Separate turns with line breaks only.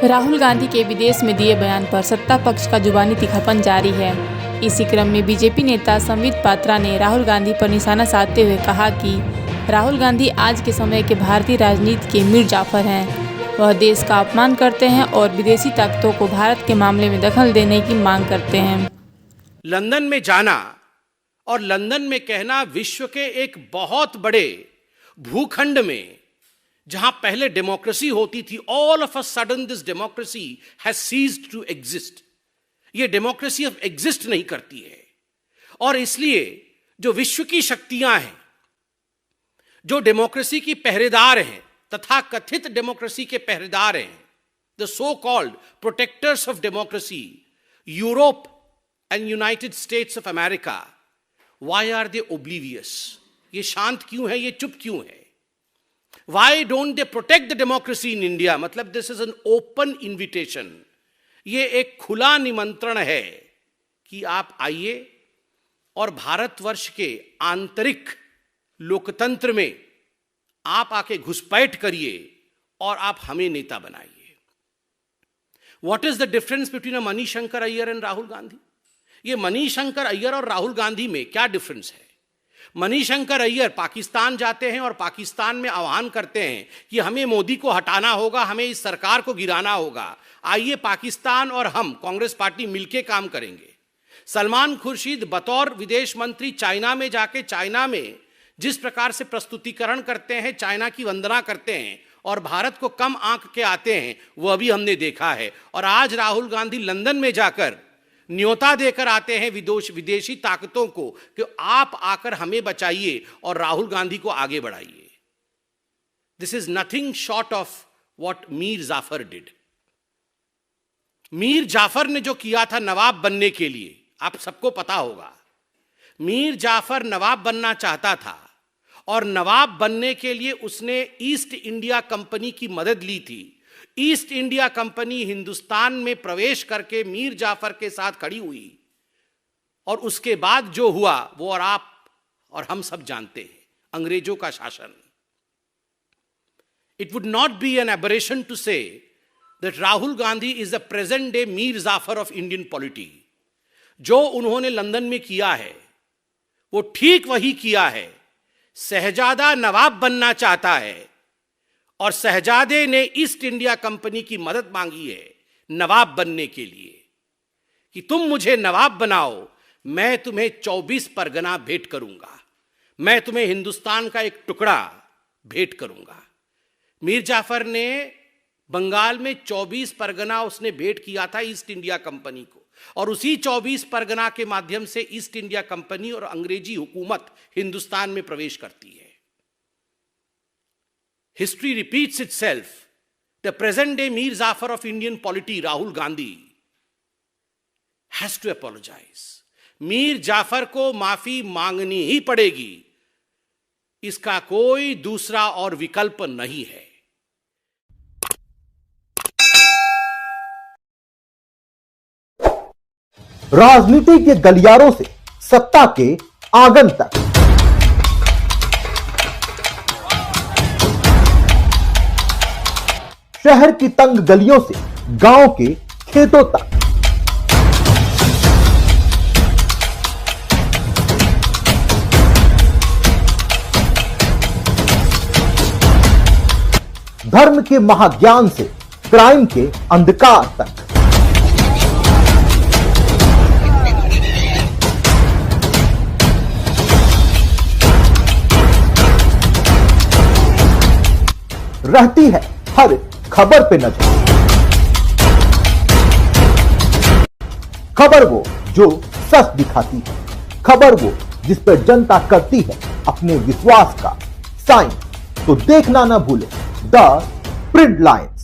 राहुल गांधी के विदेश में दिए बयान पर सत्ता पक्ष का जुबानी तीखापन जारी है। इसी क्रम में बीजेपी नेता संबित पात्रा ने राहुल गांधी पर निशाना साधते हुए कहा कि राहुल गांधी आज के समय के भारतीय राजनीति के मीर जाफर हैं। वह देश का अपमान करते हैं और विदेशी ताकतों को भारत के मामले में दखल देने की मांग करते हैं।
लंदन में जाना और लंदन में कहना विश्व के एक बहुत बड़े भूखंड में जहां पहले डेमोक्रेसी होती थी, all of a sudden this democracy has ceased to exist. ये डेमोक्रेसी अब एग्जिस्ट नहीं करती है और इसलिए जो विश्व की शक्तियां हैं, जो डेमोक्रेसी की पहरेदार हैं, तथा कथित डेमोक्रेसी के पहरेदार हैं, the so called protectors of democracy, Europe and United States of America, why are they oblivious? ये शांत क्यों है, ये चुप क्यों है? Why don't they protect the democracy in India? मतलब this is an open invitation. ये एक खुला निमंत्रण है कि आप आइए और भारतवर्ष के आंतरिक लोकतंत्र में आप आके घुसपैठ करिए और आप हमें नेता बनाइए। What is the difference between a Manishankar Iyer and Rahul Gandhi? ये मनीशंकर अय्यर और राहुल गांधी में क्या डिफरेंस है? मनीशंकर अय्यर पाकिस्तान जाते हैं और पाकिस्तान में आह्वान करते हैं कि हमें मोदी को हटाना होगा, हमें इस सरकार को गिराना होगा, आइए पाकिस्तान और हम कांग्रेस पार्टी मिलके काम करेंगे। सलमान खुर्शीद बतौर विदेश मंत्री चाइना में जाके चाइना में जिस प्रकार से प्रस्तुतिकरण करते हैं, चाइना की वंदना करते हैं और भारत को कम आंक के आते हैं, वह भी हमने देखा है। और आज राहुल गांधी लंदन में जाकर न्योता देकर आते हैं विदेशी ताकतों को कि आप आकर हमें बचाइए और राहुल गांधी को आगे बढ़ाइए। This is nothing short of what Mir Jafar did. Mir Jafar ने जो किया था नवाब बनने के लिए, आप सबको पता होगा। मीर जाफर नवाब बनना चाहता था और नवाब बनने के लिए उसने ईस्ट इंडिया कंपनी की मदद ली थी। ईस्ट इंडिया कंपनी हिंदुस्तान में प्रवेश करके मीर जाफर के साथ खड़ी हुई और उसके बाद जो हुआ वो और आप और हम सब जानते हैं, अंग्रेजों का शासन। It would not be an aberration to say that Rahul Gandhi is the present day Mir Jafar of Indian polity. जो उन्होंने लंदन में किया है वो ठीक वही किया है। शहजादा नवाब बनना चाहता है और शहजादे ने ईस्ट इंडिया कंपनी की मदद मांगी है नवाब बनने के लिए कि तुम मुझे नवाब बनाओ, मैं तुम्हें 24 परगना भेंट करूंगा, मैं तुम्हें हिंदुस्तान का एक टुकड़ा भेंट करूंगा। मीर जाफर ने बंगाल में 24 परगना उसने भेंट किया था ईस्ट इंडिया कंपनी को और उसी 24 परगना के माध्यम से ईस्ट इंडिया कंपनी और अंग्रेजी हुकूमत हिंदुस्तान में प्रवेश करती है। History repeats itself. The present day Mir Jafar of Indian polity, Rahul Gandhi, has to apologize. Mir Jafar को माफी मांगनी ही पड़ेगी, इसका कोई दूसरा और विकल्प नहीं है।
राजनीति के गलियारों से सत्ता के आंगन तक, शहर की तंग गलियों से गांव के खेतों तक, धर्म के महाज्ञान से क्राइम के अंधकार तक, रहती है हर खबर पे नजर। खबर वो जो सच दिखाती है, खबर वो जिस पर जनता करती है अपने विश्वास का साइन। तो देखना ना भूले द प्रिंट लाइन्स।